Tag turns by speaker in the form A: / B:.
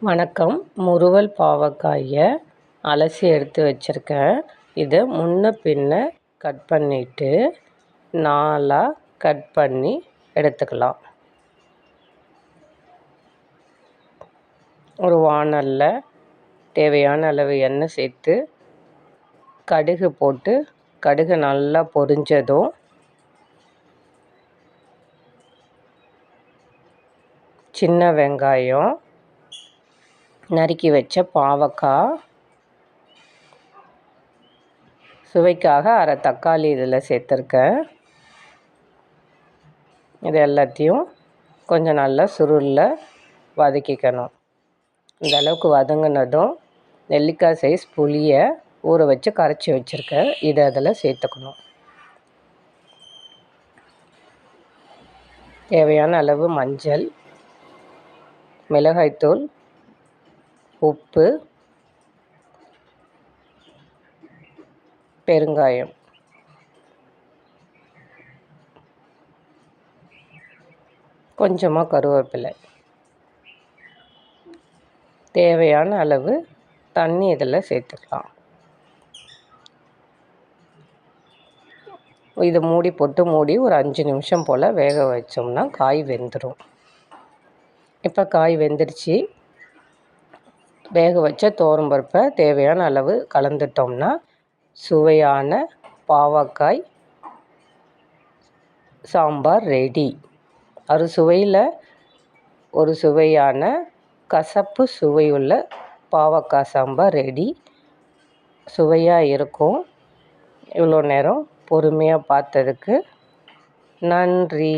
A: வணக்கம். முறுவல் பாவக்காயை அலசி எடுத்து வச்சுருக்கேன். இதை முன்ன பின்ன கட் பண்ணிவிட்டு 4 கட் பண்ணி எடுத்துக்கலாம். ஒரு வாணலில் தேவையான அளவு எண்ணெய் சேர்த்து கடுகு போட்டு கடுகு நல்லா பொரிஞ்சதும் சின்ன வெங்காயம், நறுக்கி வச்ச பாவக்காய், சுவைக்காக அரை தக்காளி இதில் சேர்த்துருக்கேன். இது எல்லாத்தையும் கொஞ்சம் நல்லா சுருளில் வதக்கிக்கணும். இந்த அளவுக்கு வதங்கினதும் நெல்லிக்காய் சைஸ் புளியை ஊற வச்சு கரைச்சி வச்சுருக்கேன். இதை அதில் சேர்த்துக்கணும். தேவையான அளவு மஞ்சள், மிளகாய்த்தூள், உப்பு, பெருங்காயம், கொஞ்சமாக கருவேப்பிலை, தேவையான அளவு தண்ணி இதில் சேர்த்துக்கலாம். இதை மூடி ஒரு 5 நிமிஷம் போல் வேக வச்சோம்னா காய் வெந்துடும். இப்போ காய் வெந்துருச்சு. வேக வச்ச துவரம்பருப்பை தேவையான அளவு கலந்துட்டோம்னா சுவையான பாவக்காய் சாம்பார் ரெடி. அறுசுவையில் ஒரு சுவையான கசப்பு சுவையுள்ள பாவக்காய் சாம்பார் ரெடி. சுவையாக இருக்கும். இவ்வளோ நேரம் பொறுமையாக பார்த்ததுக்கு நன்றி.